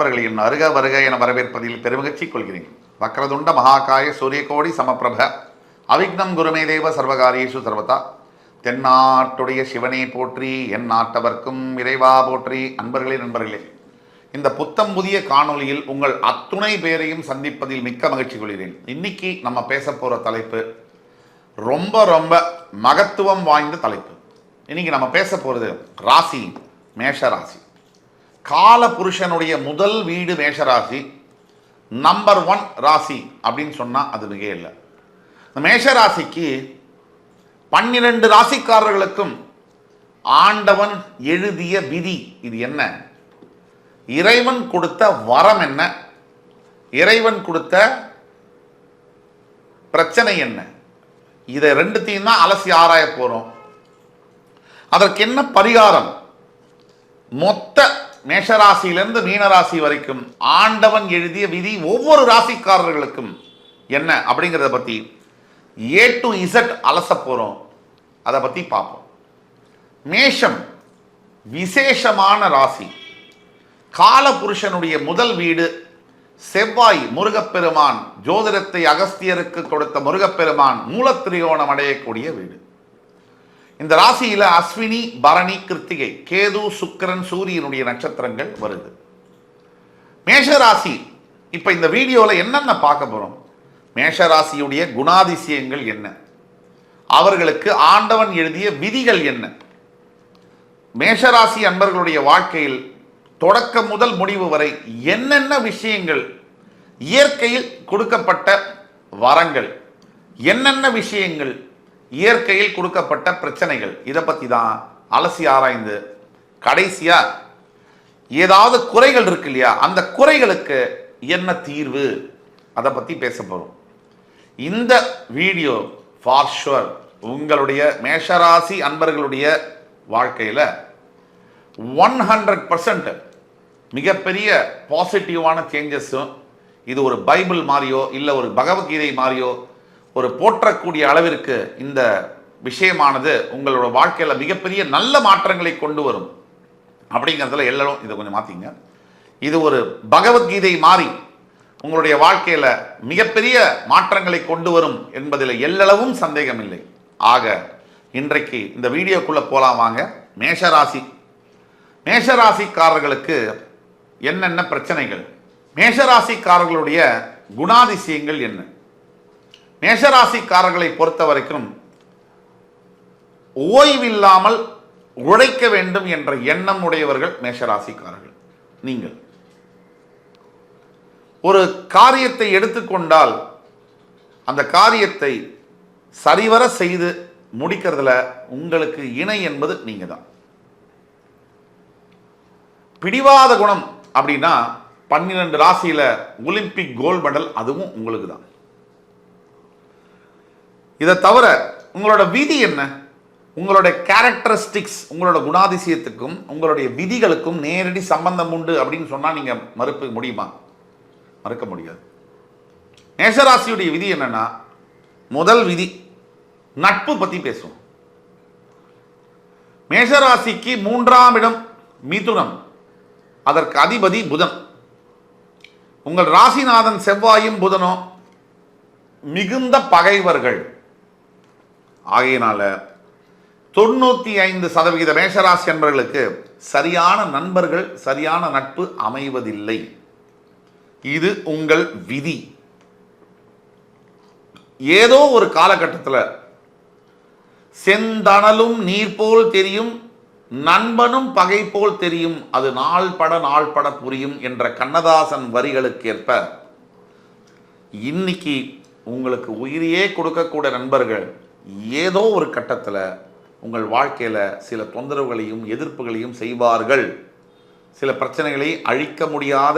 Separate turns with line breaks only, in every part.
நண்பர்களின் அருக வருக என வரவேற்பதில் பெருமகிழ்ச்சி கொள்கிறேன். வக்ரதுண்ட மகாகாய சூரியகோடி சமப்பிரப அவிக்னம் குருமே தேவ சர்வகாரியேஷு சர்வதா. தென்னாட்டுடைய சிவனே போற்றி, என் நாட்டவர்க்கும் இறைவா போற்றி. நண்பர்களே, இந்த புத்தம் புதிய காணொலியில் உங்கள் அத்துணை பேரையும் சந்திப்பதில் மிக்க மகிழ்ச்சி கொள்கிறேன். இன்னைக்கு நம்ம பேச போகிற தலைப்பு ரொம்ப ரொம்ப மகத்துவம் வாய்ந்த தலைப்பு. இன்னைக்கு நம்ம பேச போகிறது ராசி மேஷ ராசி. கால புருஷனுடைய முதல் வீடு மேஷராசி, நம்பர் 1 ராசி அப்படின்னு சொன்னால் அது மிக இல்லை. இந்த மேஷராசிக்கு 12 ராசிக்காரர்களுக்கும் ஆண்டவன் எழுதிய விதி இது என்ன? இறைவன் கொடுத்த வரம் என்ன? இறைவன் கொடுத்த பிரச்சனை என்ன? இதை ரெண்டுத்தையும் தான் அலசி ஆராய போறோம். அதற்கு என்ன பரிகாரம்? மொத்த மேஷராசியிலிருந்து மீனராசி வரைக்கும் ஆண்டவன் எழுதிய விதி ஒவ்வொரு ராசிக்காரர்களுக்கும் என்ன அப்படிங்கிறத பற்றி A to Z அலச போகிறோம். அதை பற்றி பார்ப்போம். மேஷம் விசேஷமான ராசி. காலபுருஷனுடைய முதல் வீடு செவ்வாய், முருகப்பெருமான், ஜோதிடத்தை அகஸ்தியருக்கு கொடுத்த முருகப்பெருமான் மூலத்திரியோணம் அடையக்கூடிய வீடு. இந்த ராசியில் அஸ்வினி, பரணி, கிருத்திகை, கேது, சுக்கிரன், சூரியனுடைய நட்சத்திரங்கள் வருது. மேஷராசி இப்போ இந்த வீடியோவில் என்னென்ன பார்க்க போகிறோம்? மேஷராசியுடைய குணாதிசயங்கள் என்ன? அவர்களுக்கு ஆண்டவன் எழுதிய விதிகள் என்ன? மேஷராசி அன்பர்களுடைய வாழ்க்கையில் தொடக்கம் முதல் முடிவு வரை என்னென்ன விஷயங்கள், இயற்கையில் கொடுக்கப்பட்ட வரங்கள், என்னென்ன விஷயங்கள் இயற்கையில் கொடுக்கப்பட்ட பிரச்சனைகள், இதை பற்றி தான் அலசி ஆராய்ந்து கடைசியாக ஏதாவது குறைகள் இருக்கு இல்லையா, அந்த குறைகளுக்கு என்ன தீர்வு, அதை பற்றி பேச போகிறோம். இந்த வீடியோ ஃபார் ஷுவர் உங்களுடைய மேஷராசி அன்பர்களுடைய வாழ்க்கையில் 100% மிகப்பெரிய பாசிட்டிவான சேஞ்சஸும், இது ஒரு பைபிள் மாதிரியோ இல்லை ஒரு பகவத்கீதை மாதிரியோ ஒரு போற்றக்கூடிய அளவிற்கு இந்த விஷயமானது உங்களோட வாழ்க்கையில் மிகப்பெரிய நல்ல மாற்றங்களை கொண்டு வரும் அப்படிங்கிறதுல எல்லாரும் இதை கொஞ்சம் மாற்றிங்க. இது ஒரு பகவத்கீதை மாறி உங்களுடைய வாழ்க்கையில் மிகப்பெரிய மாற்றங்களை கொண்டு வரும் என்பதில் எல்லளவும் சந்தேகம் இல்லை. ஆக இன்றைக்கு இந்த வீடியோக்குள்ளே போகலாம் வாங்க. மேஷராசி, மேஷராசிக்காரர்களுக்கு என்னென்ன பிரச்சனைகள், மேஷராசிக்காரர்களுடைய குணாதிசயங்கள் என்ன? மேஷராசிக்காரர்களை பொறுத்த வரைக்கும் ஓய்வில்லாமல் உழைக்க வேண்டும் என்ற எண்ணம் உடையவர்கள் மேஷராசிக்காரர்கள். நீங்கள் ஒரு காரியத்தை எடுத்துக்கொண்டால் அந்த காரியத்தை சரிவர செய்து முடிக்கிறதுல உங்களுக்கு இணை என்பது நீங்க தான். பிடிவாத குணம் அப்படின்னா 12 ராசியில ஒலிம்பிக் கோல்டு மெடல் அதுவும் உங்களுக்கு தான். இதை தவிர உங்களோட விதி என்ன? உங்களுடைய கேரக்டரிஸ்டிக்ஸ், உங்களோட குணாதிசயத்துக்கும் உங்களுடைய விதிகளுக்கும் நேரடி சம்பந்தம் உண்டு அப்படின்னு சொன்னால் நீங்கள் மறுக்க முடியுமா? மறுக்க முடியாது. மேஷராசியுடைய விதி என்னன்னா, முதல் விதி நட்பு பற்றி பேசுவோம். மேஷராசிக்கு 3ஆம் இடம் மிதுனம், அதற்கு அதிபதி புதன். உங்கள் ராசிநாதன் செவ்வாயும் புதனும் மிகுந்த பகைவர்கள். ஆகையினால 95% மேஷராசி என்பவர்களுக்கு சரியான நண்பர்கள், சரியான நட்பு அமைவதில்லை. இது உங்கள் விதி. ஏதோ ஒரு காலகட்டத்தில் செந்தணலும் நீர் போல் தெரியும், நண்பனும் பகை போல் தெரியும், அது நாள் பட புரியும் என்ற கண்ணதாசன் வரிகளுக்கேற்ப இன்னைக்கு உங்களுக்கு உயிரையே கொடுக்கக்கூடிய நண்பர்கள் ஏதோ ஒரு கட்டத்தில் உங்கள் வாழ்க்கையில் சில தொந்தரவுகளையும் எதிர்ப்புகளையும் செய்வார்கள். சில பிரச்சனைகளை அழிக்க முடியாத,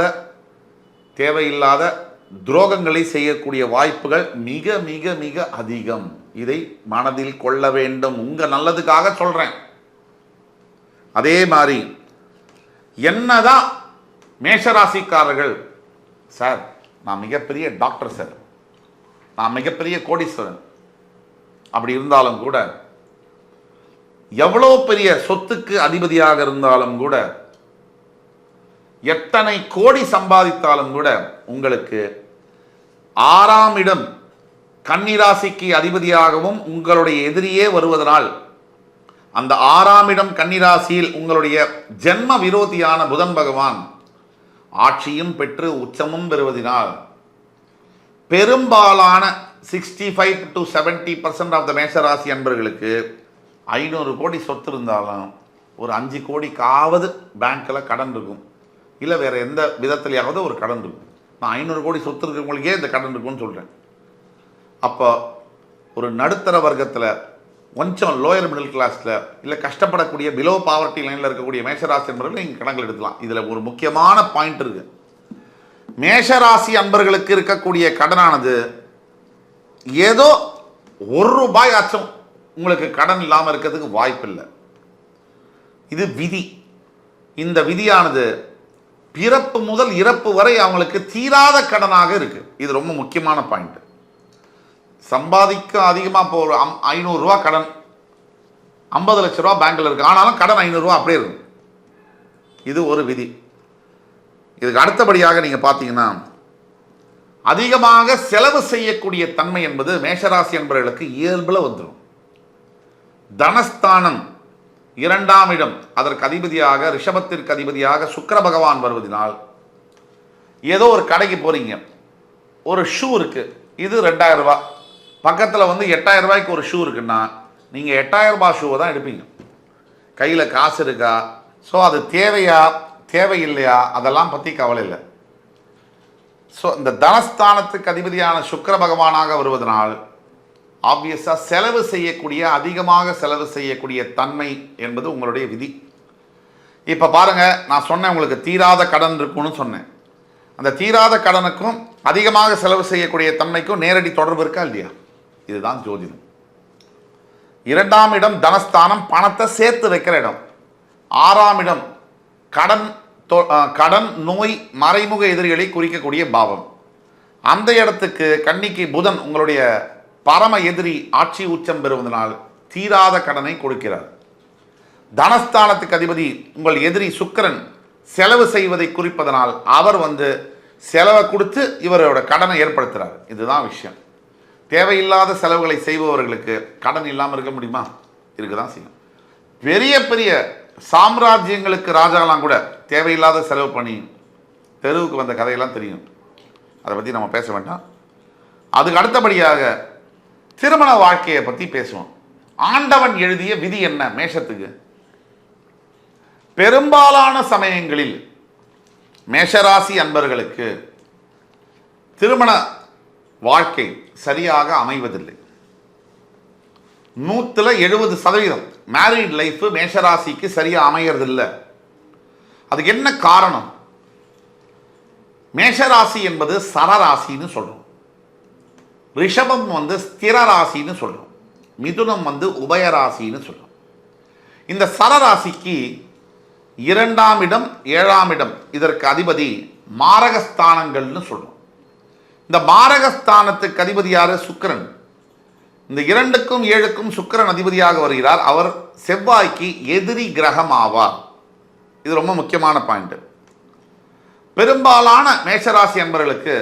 தேவையில்லாத துரோகங்களை செய்யக்கூடிய வாய்ப்புகள் மிக மிக மிக அதிகம். இதை மனதில் கொள்ள வேண்டும். உங்கள் நல்லதுக்காக சொல்கிறேன். அதே மாதிரி என்னதான் மேஷராசிக்காரர்கள், சார் நான் மிகப்பெரிய டாக்டர் சார், நான் மிகப்பெரிய கோடீஸ்வரன் அப்படி இருந்தாலும் கூட, எவ்வளோ பெரிய சொத்துக்கு அதிபதியாக இருந்தாலும் கூட, எத்தனை கோடி சம்பாதித்தாலும் கூட உங்களுக்கு 6ஆம் இடம் கன்னிராசிக்கு அதிபதியாகவும் உங்களுடைய எதிரியே வருவதனால் அந்த 6ஆம் இடம் கன்னிராசியில் உங்களுடைய ஜென்ம விரோதியான புதன் பகவான் ஆட்சியும் பெற்று உச்சமும் பெறுவதனால் பெரும்பாலான 65 to 70% ஆஃப் த மேஷராசி அன்பர்களுக்கு 500 கோடி சொத்து இருந்தாலும் ஒரு 5 கோடிக்காவது பேங்க்கில் கடன் இருக்கும், இல்லை வேறு எந்த விதத்துலையாவது ஒரு கடன் இருக்கும். நான் 500 கோடி சொத்து இருக்கிறவங்களுக்கே இந்த கடன் இருக்குன்னு சொல்கிறேன். அப்போ ஒரு நடுத்தர வர்க்கத்தில் கொஞ்சம் லோயர் மிடில் கிளாஸில் இல்லை கஷ்டப்படக்கூடிய பிலோ பாவர்ட்டி லைனில் இருக்கக்கூடிய மேஷராசி அன்பர்கள் நீங்கள் கணக்கில் எடுக்கலாம். இதில் ஒரு முக்கியமான பாயிண்ட் இருக்குது. மேஷராசி அன்பர்களுக்கு இருக்கக்கூடிய கடனானது ஏதோ ₹1 ஆச்சும் உங்களுக்கு கடன் இல்லாமல் இருக்கிறதுக்கு வாய்ப்பு இல்லை. இது விதி. இந்த விதியானது பிறப்பு முதல் இறப்பு வரை அவங்களுக்கு தீராத கடனாக இருக்கு. இது ரொம்ப முக்கியமான பாயிண்ட். சம்பாதிக்க அதிகமாக இப்போ ஒரு ₹500 கடன், 50 லட்ச ரூபா பேங்க்கில் இருக்கு, ஆனாலும் கடன் ₹500 அப்படியே இருக்கும். இது ஒரு விதி. இதுக்கு அடுத்தபடியாக நீங்கள் பார்த்தீங்கன்னா அதிகமாக செலவு செய்யக்கூடிய தன்மை என்பது மேஷராசி என்பவர்களுக்கு இயல்பில் வந்துடும். தனஸ்தானம் 2ஆம் இடம், அதற்கு அதிபதியாக ரிஷபத்திற்கு அதிபதியாக சுக்கிர பகவான் வருவதனால் ஏதோ ஒரு கடைக்கு போகிறீங்க, ஒரு ஷூ இருக்குது, இது ₹2000, பக்கத்தில் வந்து ₹8000 ஒரு ஷூ இருக்குன்னா நீங்கள் ₹8000 ஷூவை தான் எடுப்பீங்க. கையில் காசு இருக்கா, ஸோ அது தேவையா தேவையில்லையா அதெல்லாம் பற்றி கவலை இல்லை. ஸோ இந்த தனஸ்தானத்துக்கு அதிபதியான சுக்கிர பகவானாக வருவதனால் ஆப்வியஸாக செலவு செய்யக்கூடிய, அதிகமாக செலவு செய்யக்கூடிய தன்மை என்பது உங்களுடைய விதி. இப்போ பாருங்கள், நான் சொன்னேன் உங்களுக்கு தீராத கடன் இருக்குன்னு சொன்னேன். அந்த தீராத கடனுக்கும் அதிகமாக செலவு செய்யக்கூடிய தன்மைக்கும் நேரடி தொடர்பு இருக்கா இல்லையா? இதுதான் ஜோதிடம். 2ஆம் இடம் தனஸ்தானம், பணத்தை சேர்த்து வைக்கிற இடம். 6ஆம் இடம் கடன், நோய், மறைமுக எதிரிகளை குறிக்கக்கூடிய பாவம். அந்த இடத்துக்கு கன்னிக்கு புதன் உங்களுடைய பரம எதிரி ஆட்சி உச்சம் பெறுவதனால் தீராத கடனை கொடுக்கிறார். தனஸ்தானத்துக்கு அதிபதி உங்கள் எதிரி சுக்கிரன் செலவு செய்வதை குறிப்பதனால் அவர் வந்து செலவை கொடுத்து இவரோட கடனை ஏற்படுத்துகிறார். இதுதான் விஷயம். தேவையில்லாத செலவுகளை செய்பவர்களுக்கு கடன் இல்லாமல் இருக்க முடியுமா? இருக்க தான் செய்யும். பெரிய பெரிய சாம்ராஜ்யங்களுக்கு ராஜாலாம் கூட தேவையில்லாத செலவு பண்ணி தெருவுக்கு வந்த கதையெல்லாம் தெரியும். அதை பற்றி நம்ம பேச வேண்டாம். அதுக்கு அடுத்தபடியாக திருமண வாழ்க்கையை பற்றி பேசுவோம். ஆண்டவன் எழுதிய விதி என்ன மேஷத்துக்கு? பெரும்பாலான சமயங்களில் மேஷராசி அன்பர்களுக்கு திருமண வாழ்க்கை சரியாக அமைவதில்லை. 170% மேரிட் லைஃப் மேஷராசிக்கு சரியாக அமையறதில்லை. அதுக்கு என்ன காரணம்? மேஷராசி என்பது சரராசின்னு சொல்றோம், ரிஷபம் வந்து ஸ்திர ராசின்னு சொல்றோம், மிதுனம் வந்து உபயராசின்னு சொல்றோம். இந்த சரராசிக்கு 2ஆம் இடம் 7ஆம் இடம் இதற்கு அதிபதி மாரகஸ்தானங்கள்னு சொல்றோம். இந்த மாரகஸ்தானத்துக்கு அதிபதி யாரு? சுக்கிரன். இந்த 2க்கும் 7க்கும் சுக்கிரன் அதிபதியாக வருகிறார். அவர் செவ்வாய்க்கு எதிரி கிரகம் ஆவார். இது ரொம்ப முக்கியமான பாயிண்ட். பெரும்பாலான மேஷராசி என்பவர்களுக்கு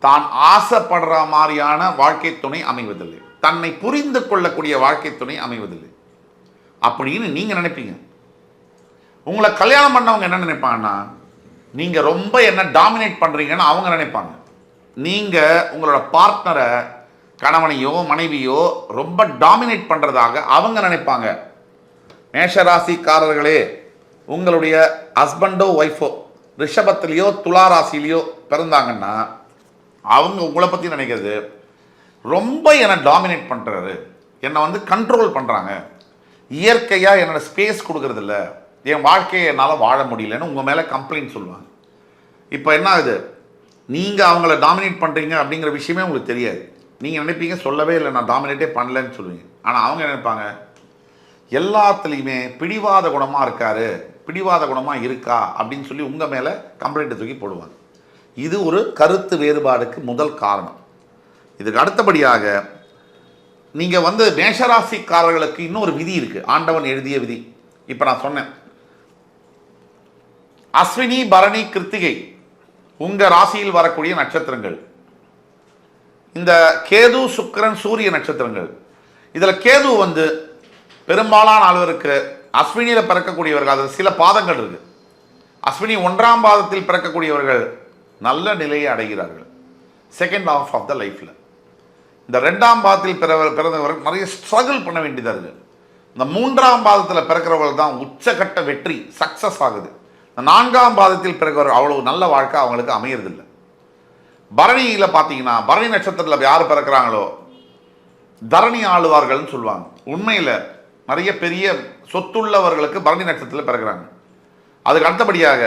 தான் ஆசைப்படுற மாதிரியான வாழ்க்கை துணை அமைவதில்லை, தன்னை புரிந்து கொள்ளக்கூடிய வாழ்க்கை துணை அமைவதில்லை அப்படின்னு நீங்க நினைப்பீங்க. உங்களை கல்யாணம் பண்ணவங்க என்ன நினைப்பாங்கன்னா, நீங்க ரொம்ப என்ன டாமினேட் பண்றீங்கன்னு அவங்க நினைப்பாங்க. நீங்க உங்களோட பார்ட்னரை, கணவனையோ மனைவியோ ரொம்ப டாமினேட் பண்றதாக அவங்க நினைப்பாங்க. மேஷராசிக்காரர்களே, உங்களுடைய ஹஸ்பண்டோ ஒய்ஃபோ ரிஷபத்திலேயோ துலா ராசிலேயோ பிறந்தாங்கன்னா அவங்க உங்களை பற்றி நினைக்கிறது, ரொம்ப என்னை டாமினேட் பண்ணுறாரு, என்னை வந்து கண்ட்ரோல் பண்ணுறாங்க, இயற்கையாக என்னோட ஸ்பேஸ் கொடுக்கறதில்ல, என் வாழ்க்கையை என்னால் வாழ முடியலன்னு உங்கள் மேலே கம்ப்ளைண்ட் சொல்லுவாங்க. இப்போ என்ன ஆகுது? நீங்கள் அவங்கள டாமினேட் பண்ணுறீங்க அப்படிங்கிற விஷயமே உங்களுக்கு தெரியாது. நீங்கள் நினைப்பீங்க சொல்லவே இல்லை, நான் டாமினேட்டே பண்ணலன்னு சொல்லுவீங்க. ஆனால் அவங்க நினைப்பாங்க எல்லாத்துலேயுமே பிடிவாத குணமாக இருக்காரு, பிடிவாத குணமாக இருக்கா அப்படின்னு சொல்லி உங்கள் மேலே கம்ப்ளைண்ட்டை தூக்கி போடுவாங்க. இது ஒரு கருத்து வேறுபாடுக்கு முதல் காரணம். இதுக்கு அடுத்தபடியாக நீங்கள் வந்து மேஷராசிக்காரர்களுக்கு இன்னொரு விதி இருக்குது, ஆண்டவன் எழுதிய விதி. இப்போ நான் சொன்னேன் அஸ்வினி, பரணி, கிருத்திகை உங்கள் ராசியில் வரக்கூடிய நட்சத்திரங்கள். இந்த கேது, சுக்கிரன், சூரிய நட்சத்திரங்கள். இதில் கேது வந்து பெரும்பாலான அளவிற்கு அஸ்வினியில் பிறக்கக்கூடியவர்கள், அது சில பாதங்கள் இருக்கு. அஸ்வினி 1ஆம் பாதத்தில் பிறக்கக்கூடியவர்கள் நல்ல நிலையை அடைகிறார்கள் செகண்ட் ஹாஃப் ஆஃப் த லைஃப்பில். இந்த 2ஆம் பாதத்தில் பிறந்தவர்கள் நிறைய ஸ்ட்ரகிள் பண்ண வேண்டியதாக இருக்குது. இந்த 3ஆம் பாதத்தில் பிறக்கிறவர்கள் தான் உச்சகட்ட வெற்றி சக்ஸஸ் ஆகுது. இந்த 4ஆம் பாதத்தில் பிறக்கிறவர்கள் அவ்வளவு நல்ல வாழ்க்கை அவங்களுக்கு அமையறதில்லை. பரணியில் பார்த்தீங்கன்னா, பரணி நட்சத்திரத்தில் யார் பிறக்கிறாங்களோ தரணி ஆளுவார்கள்னு சொல்லுவாங்க. உண்மையில் நிறைய பெரிய சொத்துள்ளவர்களுக்கு பரணி நட்சத்திரத்தில் பிறக்கிறாங்க. அதுக்கு அடுத்தபடியாக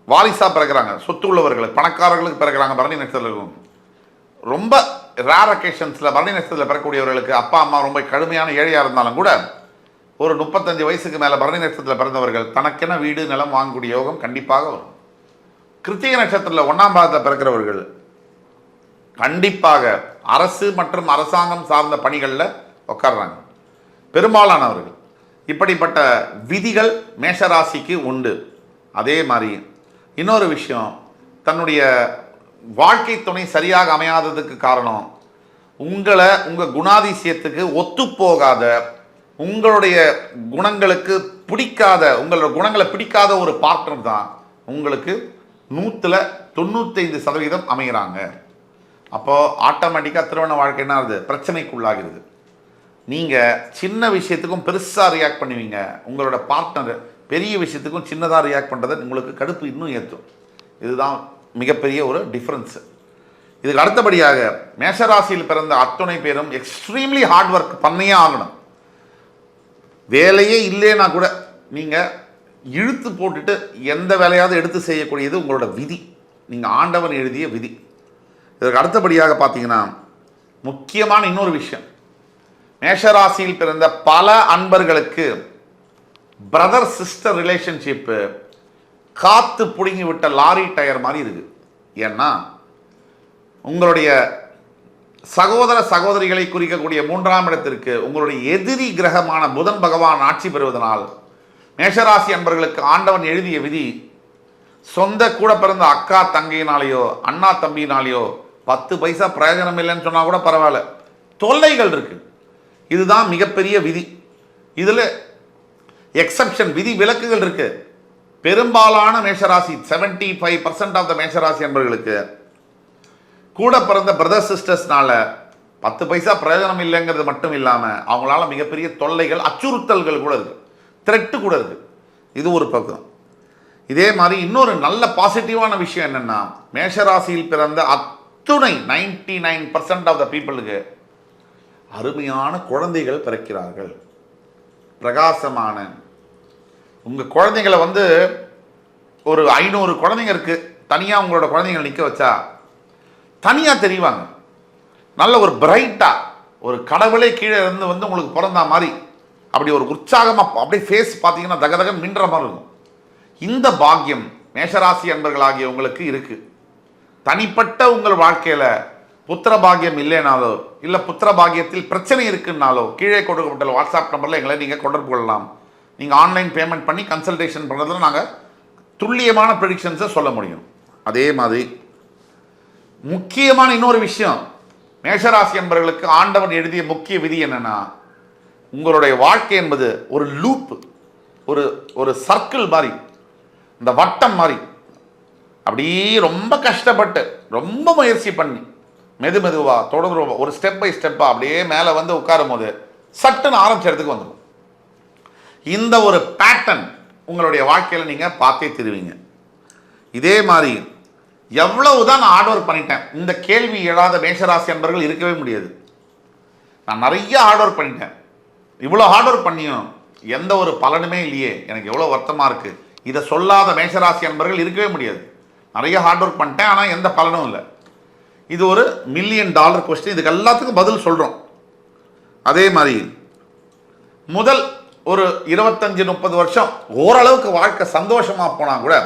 வாரிசாக பிறக்கிறாங்க, சொத்து உள்ளவர்களுக்கு, பணக்காரர்களுக்கு பிறக்கிறாங்க பரணி நட்சத்திரம். ரொம்ப ரேர் அக்கேஷன்ஸில் பரணி நட்சத்திரத்தில் பிறக்கக்கூடியவர்களுக்கு அப்பா அம்மா ரொம்ப கடுமையான ஏழையாக இருந்தாலும் கூட ஒரு 35 வயசுக்கு மேலே பரணி நட்சத்திரத்தில் பிறந்தவர்கள் தனக்கென வீடு நிலம் வாங்கக்கூடிய யோகம் கண்டிப்பாக வரும். கிருத்திகை நட்சத்திரத்தில் 1ஆம் பாதத்தில் பிறக்கிறவர்கள் கண்டிப்பாக அரசு மற்றும் அரசாங்கம் சார்ந்த பணிகளில் உட்கார்றாங்க பெரும்பாலானவர்கள். இப்படிப்பட்ட விதிகள் மேஷராசிக்கு உண்டு. அதே மாதிரி இன்னொரு விஷயம், தன்னுடைய வாழ்க்கை துணை சரியாக அமையாததுக்கு காரணம் உங்கள் குணாதிசயத்துக்கு ஒத்துப்போகாத, உங்களுடைய குணங்களுக்கு பிடிக்காத, உங்களோட குணங்களை பிடிக்காத ஒரு பார்ட்னர் தான் உங்களுக்கு 100% அமைகிறாங்க. அப்போது ஆட்டோமேட்டிக்காக திருமண வாழ்க்கை என்ன ஆகுது, பிரச்சனைக்குள்ளாகிறது. நீங்கள் சின்ன விஷயத்துக்கும் பெருசாக ரியாக்ட் பண்ணுவீங்க, உங்களோட பார்ட்னர் பெரிய விஷயத்துக்கும் சின்னதாக ரியாக்ட் பண்ணுறதை உங்களுக்கு கடுப்பு இன்னும் ஏற்றும். இதுதான் மிகப்பெரிய ஒரு டிஃப்ரென்ஸு. இதுக்கு அடுத்தபடியாக மேஷராசியில் பிறந்த அத்துணை பேரும் எக்ஸ்ட்ரீம்லி ஹார்ட் ஒர்க் பண்ணியே ஆகணும். வேலையே இல்லைன்னா கூட நீங்கள் இழுத்து போட்டுட்டு எந்த வேலையாவது எடுத்து செய்யக்கூடியது உங்களோட விதி, நீங்கள் ஆண்டவன் எழுதிய விதி. இதற்கு அடுத்தபடியாக பார்த்தீங்கன்னா முக்கியமான இன்னொரு விஷயம், மேஷராசியில் பிறந்த பல அன்பர்களுக்கு பிரதர் சிஸ்டர் ரிலேஷன்ஷிப்பு காத்து புடுங்கி விட்ட லாரி டயர் மாதிரி இருக்கு. ஏன்னா உங்களுடைய சகோதர சகோதரிகளை குறிக்கக்கூடிய 3ஆம் இடத்திற்கு உங்களுடைய எதிரி கிரகமான புதன் பகவான் ஆட்சி பெறுவதனால் மேஷராசி அன்பர்களுக்கு ஆண்டவன் எழுதிய விதி, சொந்த கூட பிறந்த அக்கா தங்கையினாலேயோ அண்ணா தம்பியினாலேயோ 10 பைசா பிரயோஜனம் இல்லைன்னு சொன்னால் கூட பரவாயில்ல, தொல்லைகள் இருக்கு. இதுதான் மிகப்பெரிய விதி. இதில் எக்ஸப்ஷன், விதி விலக்குகள் இருக்கு. பெரும்பாலான மேஷராசி 75% ஆஃப் த மேஷராசி அன்பர்களுக்கு கூட பிறந்த பிரதர் சிஸ்டர்ஸ்னால 10 பைசா பிரயோஜனம் இல்லைங்கிறது மட்டும் இல்லாமல் அவங்களால மிகப்பெரிய தொல்லைகள், அச்சுறுத்தல்கள் கூட இருக்கு, த்ரெட்டு கூட இருக்கு. இது ஒரு பக்கம். இதே மாதிரி இன்னொரு நல்ல பாசிட்டிவான விஷயம் என்னன்னா, மேஷராசியில் பிறந்த அத்துணை 99% ஆஃப் த பீப்புளுக்கு அருமையான குழந்தைகள் பிறக்கிறார்கள். பிரகாசமான உங்கள் குழந்தைங்களை வந்து ஒரு 500 குழந்தைங்க இருக்குது, தனியாக உங்களோட குழந்தைங்களை நிற்க வச்சா தனியாக தெரிவாங்க. நல்ல ஒரு பிரைட்டாக, ஒரு கடவுளே கீழே இருந்து வந்து உங்களுக்கு பிறந்தா மாதிரி அப்படி ஒரு உற்சாகமாக அப்படியே ஃபேஸ் பார்த்தீங்கன்னா தகதகன் மின்ற மாதிரி இருக்கும். இந்த பாக்கியம் மேஷராசி அன்பர்களாகிய உங்களுக்கு இருக்குது. தனிப்பட்ட உங்கள் வாழ்க்கையில் புத்திர பாக்கியம் இல்லைனாலோ இல்லை புத்திர பாக்கியத்தில் பிரச்சனை இருக்குன்னாலோ கீழே கொடுக்கப்பட்ட வாட்ஸ்அப் நம்பரில் எங்களை நீங்கள் தொடர்பு கொள்ளலாம். நீங்கள் ஆன்லைன் பேமெண்ட் பண்ணி கன்சல்டேஷன் பண்ணுறதுல நாங்கள் துல்லியமான ப்ரெடிக்ஷன்ஸை சொல்ல முடியும். அதே மாதிரி முக்கியமான இன்னொரு விஷயம், மேஷராசி என்பவர்களுக்கு ஆண்டவன் எழுதிய முக்கிய விதி என்னன்னா, உங்களுடைய வாழ்க்கை என்பது ஒரு லூப், ஒரு சர்க்கிள் மாதிரி, இந்த வட்டம் மாதிரி. அப்படியே ரொம்ப கஷ்டப்பட்டு ரொம்ப முயற்சி பண்ணி மெதுவாக தொடர்ந்து ஒரு ஸ்டெப் பை ஸ்டெப்பாக அப்படியே மேலே வந்து உட்காரும் போது சட்டுன்னு ஆரம்பிச்ச இடத்துக்கு வந்துடும். இந்த ஒரு பேட்டர்ன் உங்களுடைய வாழ்க்கையில் நீங்கள் பார்த்தே திருவீங்க. இதே மாதிரி எவ்வளவுதான் நான் ஹார்ட் ஒர்க் பண்ணிட்டேன், இந்த கேள்வி எழாத மேஷராசி அன்பர்கள் இருக்கவே முடியாது. நான் நிறைய ஹார்ட் ஒர்க் பண்ணிட்டேன், இவ்வளோ ஹார்ட் ஒர்க் பண்ணியும் எந்த ஒரு பலனுமே இல்லையே, எனக்கு எவ்வளோ வருத்தமாக இருக்குது, இதை சொல்லாத மேஷராசி அன்பர்கள் இருக்கவே முடியாது. நிறைய ஹார்ட் ஒர்க் பண்ணிட்டேன் ஆனால் எந்த பலனும் இல்லை. இது ஒரு $1 மில்லியன் கொஸ்டின். இதுக்கு எல்லாத்துக்கும் பதில் சொல்கிறோம். அதே மாதிரி முதல் ஒரு 25-30 வருஷம் ஓரளவுக்கு வாழ்க்கை சந்தோஷமாக போனால் கூட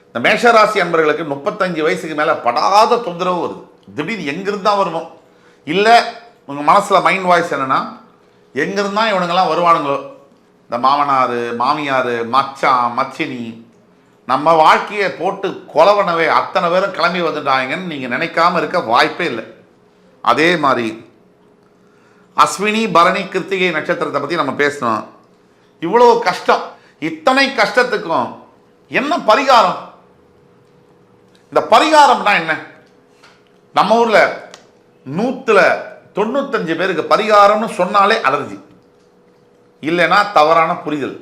இந்த மேஷராசி அன்பர்களுக்கு 35 வயசுக்கு மேலே படாத தொந்தரவு வருது. திடீர்னு எங்கிருந்தா வருவோம், இல்லை உங்கள் மனசில் மைண்ட் வாய்ஸ் என்னென்னா, எங்கிருந்தா இவனுங்கெல்லாம் வருவானுங்களோ, இந்த மாமனார் மாமியார் மச்சான் மச்சினி நம்ம வாழ்க்கையை போட்டு கொலவனவே அத்தனை பேரும் கிளம்பி வந்துட்டாங்கன்னு நீங்கள் நினைக்காம இருக்க வாய்ப்பே இல்லை. அதே மாதிரி அஸ்வினி பரணி கிருத்திகை நட்சத்திரத்தை பற்றி நம்ம பேசணும். இவ்வளோ கஷ்டம், இத்தனை கஷ்டத்துக்கும் என்ன பரிகாரம்? இந்த பரிகாரம்னா என்ன? நம்ம ஊரில் 195 பேருக்கு பரிகாரம்னு சொன்னாலே அலர்ஜி, இல்லைன்னா தவறான புரிதல்.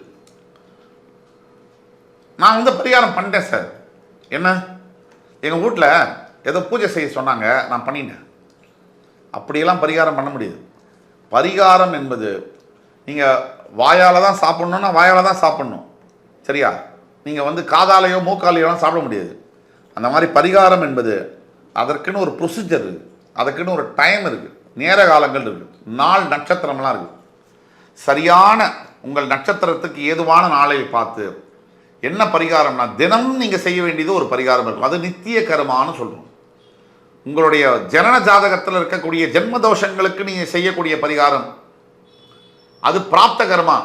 நான் பரிகாரம் பண்ணிட்டேன் சார், என்ன எங்கள் வீட்டில் ஏதோ பூஜை செய்ய சொன்னாங்க, நான் பண்ணிட்டேன். அப்படியெல்லாம் பரிகாரம் பண்ண முடியாது. பரிகாரம் என்பது நீங்கள் வாயால் தான் சாப்பிட்ணுன்னா வாயால் தான் சாப்பிட்ணும், சரியா? நீங்கள் காதாலையோ மூக்காலையோலாம் சாப்பிட முடியாது. அந்த மாதிரி பரிகாரம் என்பது அதற்குன்னு ஒரு ப்ரொசீஜர் இருக்குது, அதுக்குன்னு ஒரு டைம் இருக்குது, நேர காலங்கள் இருக்குது, நாள் நட்சத்திரம்லாம் இருக்குது. சரியான உங்கள் நட்சத்திரத்துக்கு ஏதுவான நாளை பார்த்து என்ன பரிகாரம்னா, தினமும் நீங்கள் செய்ய வேண்டியது ஒரு பரிகாரம் இருக்கும். அது நித்திய கர்மான்னு சொல்கிறோம். உங்களுடைய ஜனன ஜாதகத்தில் இருக்கக்கூடிய ஜென்ம தோஷங்களுக்கு நீங்கள் செய்யக்கூடிய பரிகாரம் அது பிராப்த கர்மா.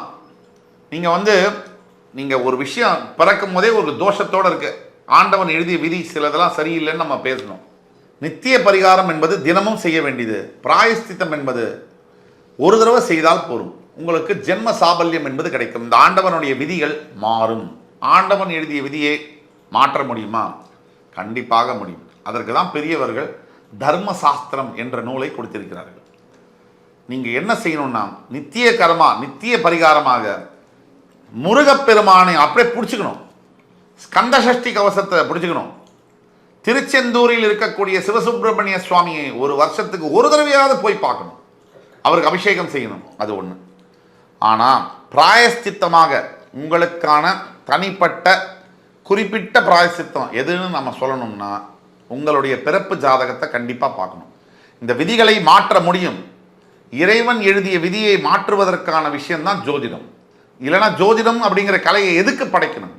நீங்கள் ஒரு விஷயம் பிறக்கும் போதே ஒரு தோஷத்தோடு இருக்கு, ஆண்டவன் எழுதிய விதி சிலதெல்லாம் சரியில்லைன்னு நம்ம பேசணும். நித்திய பரிகாரம் என்பது தினமும் செய்ய வேண்டியது. பிராயஸ்தித்தம் என்பது ஒரு தடவை செய்தால் போரும், உங்களுக்கு ஜென்ம சாபல்யம் என்பது கிடைக்கும். இந்த ஆண்டவனுடைய விதிகள் மாறும். ஆண்டவன் எழுதிய விதியை மாற்ற முடியுமா? கண்டிப்பாக முடியும். அதற்கு தான் பெரியவர்கள் தர்ம சாஸ்திரம் என்ற நூலை கொடுத்திருக்கிறார்கள். நீங்கள் என்ன செய்யணும்னா, நித்திய கர்மா நித்திய பரிகாரமாக முருகப்பெருமானை அப்படியே பிடிச்சிக்கணும், ஸ்கந்த சஷ்டி கவசத்தை பிடிச்சிக்கணும். திருச்செந்தூரில் இருக்கக்கூடிய சிவசுப்பிரமணிய சுவாமியை ஒரு வருஷத்துக்கு ஒரு தடவையாவது போய் பார்க்கணும், அவருக்கு அபிஷேகம் செய்யணும், அது ஒன்று. ஆனால் பிராயஷ்சித்தமாக உங்களுக்கான தனிப்பட்ட குறிப்பிட்ட பிராயஷ்சித்தம் எதுன்னு நம்ம சொல்லணும்னா, உங்களுடைய பிறப்பு ஜாதகத்தை கண்டிப்பாக பார்க்கணும். இந்த விதிகளை மாற்ற முடியும். இறைவன் எழுதிய விதியை மாற்றுவதற்கான விஷயம்தான் ஜோதிடம். இல்லைனா ஜோதிடம் அப்படிங்கிற கலையை எதுக்கு படைக்கணும்?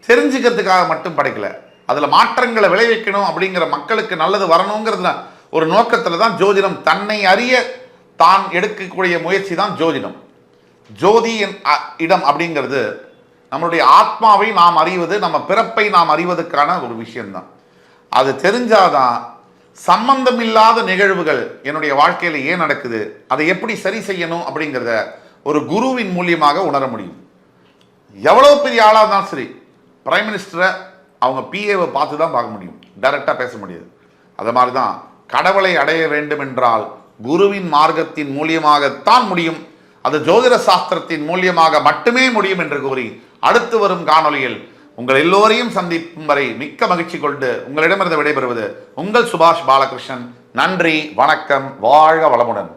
தெரிஞ்சுக்கிறதுக்காக மட்டும் படைக்கல, அதில் மாற்றங்களை விளைவிக்கணும், அப்படிங்கிற மக்களுக்கு நல்லது வரணுங்கிறதுல ஒரு நோக்கத்தில் தான் ஜோதிடம். தன்னை அறிய தான் எடுக்கக்கூடிய முயற்சி தான் ஜோதிடம். ஜோதி இடம் அப்படிங்கிறது நம்மளுடைய ஆத்மாவை நாம் அறிவது, நம்ம பிறப்பை நாம் அறிவதற்கான ஒரு விஷயம்தான். அது தெரிஞ்சாதான் சம்பந்தமில்லாத நிகழ்வுகள் என்னுடைய வாழ்க்கையில் ஏன் நடக்குது, அதை எப்படி சரி செய்யணும் அப்படிங்கிறத ஒரு குருவின் மூலியமாக உணர முடியும். எவ்வளோ பெரிய ஆளாக இருந்தாலும் சரி, பிரைம் மினிஸ்டரை அவங்க பிஏவை பார்த்து தான் பார்க்க முடியும், டைரெக்டாக பேச முடியாது. அது மாதிரி தான் கடவுளை அடைய வேண்டும் என்றால் குருவின் மார்க்கத்தின் மூலியமாகத்தான் முடியும். அது ஜோதிட சாஸ்திரத்தின் மூலியமாக மட்டுமே முடியும் என்று கூறி அடுத்து வரும் காணொலியில் உங்கள் எல்லோரையும் சந்திக்கும் வரை மிக்க மகிழ்ச்சி கொண்டு உங்களிடமிருந்து விடைபெறுவது உங்கள் சுபாஷ் பாலகிருஷ்ணன். நன்றி, வணக்கம், வாழ்க வளமுடன்.